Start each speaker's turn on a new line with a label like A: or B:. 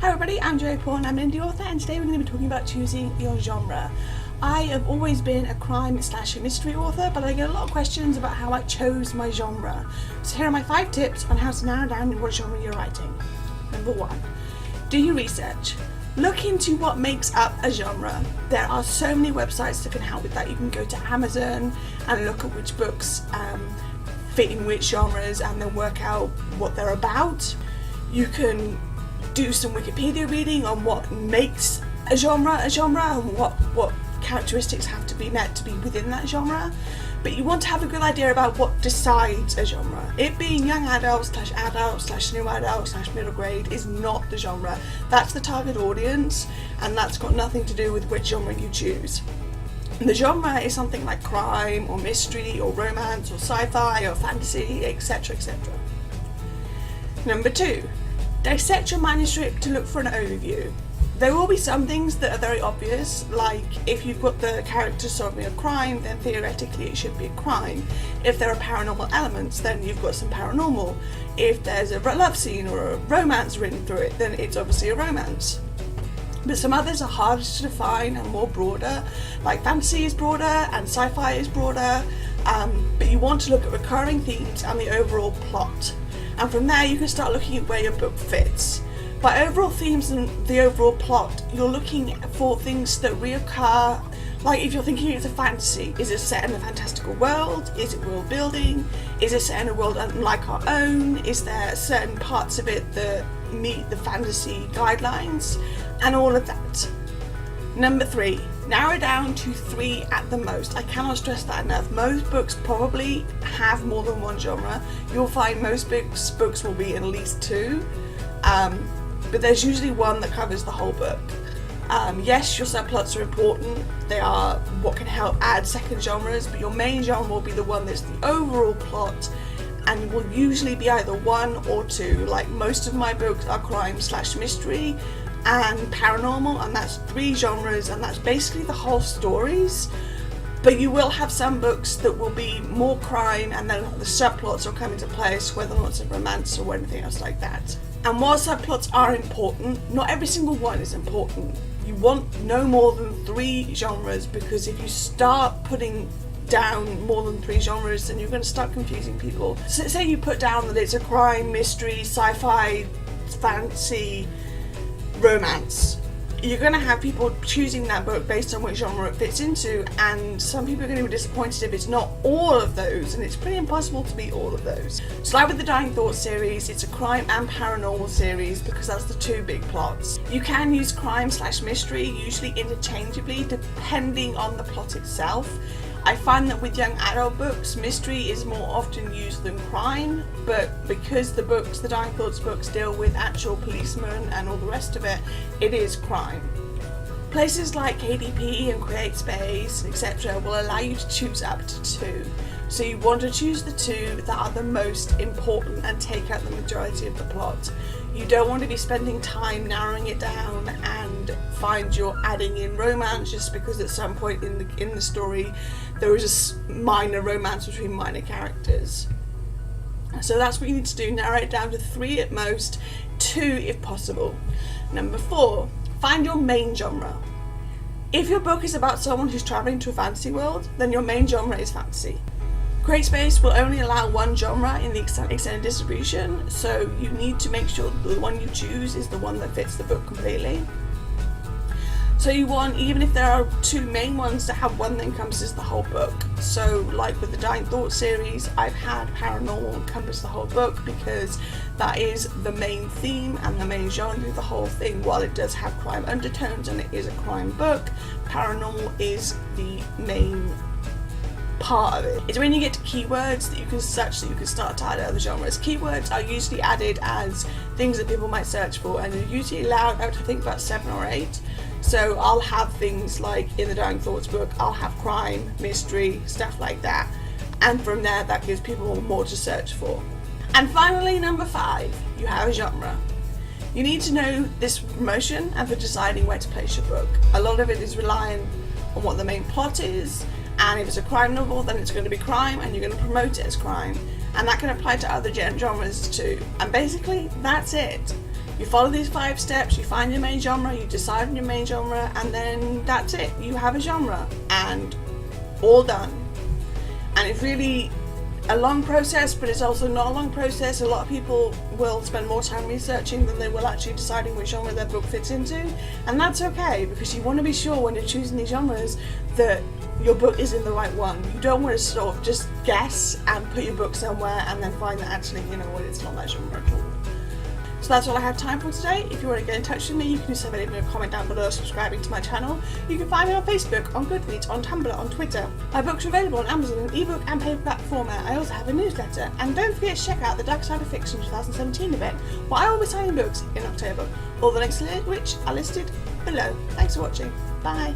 A: Hi everybody, I'm Jo Paul and I'm an indie author, and today we're going to be talking about choosing your genre. I have always been a crime/mystery author, but I get a lot of questions about how I chose my genre. So here are my 5 tips on how to narrow down what genre you're writing. Number 1, do your research. Look into what makes up a genre. There are so many websites that can help with that. You can go to Amazon and look at which books fit in which genres and then work out what they're about. You can do some Wikipedia reading on what makes a genre and what characteristics have to be met to be within that genre. But you want to have a good idea about what decides a genre. It being young adult/new adult/middle grade is not the genre. That's the target audience, and that's got nothing to do with which genre you choose. The genre is something like crime or mystery or romance or sci-fi or fantasy, etc, etc. Number 2, dissect your manuscript to look for an overview. There will be some things that are very obvious, like if you've got the character solving a crime, then theoretically it should be a crime. If there are paranormal elements, then you've got some paranormal. If there's a love scene or a romance written through it, then it's obviously a romance. But some others are harder to define and more broader, like fantasy is broader and sci-fi is broader, but you want to look at recurring themes and the overall plot. And from there you can start looking at where your book fits. By overall themes and the overall plot, you're looking for things that reoccur. Like if you're thinking it's a fantasy, is it set in a fantastical world? Is it world building? Is it set in a world unlike our own? Is there certain parts of it that meet the fantasy guidelines? And all of that. Number 3, narrow down to 3 at the most. I cannot stress that enough. Most books probably have more than one genre. You'll find most books will be at least 2, but there's usually one that covers the whole book. Yes, your subplots are important. They are what can help add second genres, but your main genre will be the one that's the overall plot and will usually be either 1 or 2. Like most of my books are crime/mystery and paranormal, and that's 3 genres, and that's basically the whole stories. But you will have some books that will be more crime and then the subplots will come into place, whether or not it's a romance or anything else like that. And while subplots are important, not every single one is important. You want no more than 3 genres, because if you start putting down more than 3 genres, then you're going to start confusing people. So say you put down that it's a crime, mystery, sci-fi, fantasy, romance. You're going to have people choosing that book based on which genre it fits into, and some people are going to be disappointed if it's not all of those, and it's pretty impossible to be all of those. So like with the Dying Thoughts series, it's a crime and paranormal series because that's the 2 big plots. You can use crime/mystery usually interchangeably depending on the plot itself. I find that with young adult books, mystery is more often used than crime, but because the Dying Thoughts books deal with actual policemen and all the rest of it, it is crime. Places like KDP and CreateSpace, etc. will allow you to choose up to 2. So you want to choose the 2 that are the most important and take out the majority of the plot. You don't want to be spending time narrowing it down and find you're adding in romance just because at some point in the story there is a minor romance between minor characters. So that's what you need to do, narrow it down to 3 at most, 2 if possible. Number 4, find your main genre. If your book is about someone who's travelling to a fantasy world, then your main genre is fantasy. CreateSpace will only allow 1 genre in the extended distribution, so you need to make sure that the one you choose is the one that fits the book completely. So you want, even if there are 2 main ones, to have one that encompasses the whole book. So like with the Dying Thoughts series, I've had paranormal encompass the whole book because that is the main theme and the main genre of the whole thing. While it does have crime undertones and it is a crime book, paranormal is the main part of it. It's when you get to keywords that you can search, that you can start to add other genres. Keywords are usually added as things that people might search for, and they're usually allowed out to think about 7 or 8. So I'll have things like in the Dying Thoughts book, I'll have crime, mystery, stuff like that, and from there that gives people more to search for. And finally, number 5, you have a genre. You need to know this for promotion and for deciding where to place your book. A lot of it is reliant on what the main plot is, and if it's a crime novel, then it's going to be crime and you're going to promote it as crime, and that can apply to other genres too. And basically that's it. You follow these 5 steps, you find your main genre, you decide on your main genre, and then that's it. You have a genre, and all done. And it's really a long process, but it's also not a long process. A lot of people will spend more time researching than they will actually deciding which genre their book fits into, and that's okay, because you want to be sure when you're choosing these genres that your book is in the right one. You don't want to sort of just guess and put your book somewhere and then find that actually, you know what, it's not that genre at all. So that's all I have time for today. If you want to get in touch with me, you can just leave me a comment down below, subscribing to my channel. You can find me on Facebook, on Goodreads, on Tumblr, on Twitter. My books are available on Amazon in ebook and paperback format. I also have a newsletter. And don't forget to check out the Dark Side of Fiction 2017 event, where I will be signing books in October. All the links to which are listed below. Thanks for watching. Bye.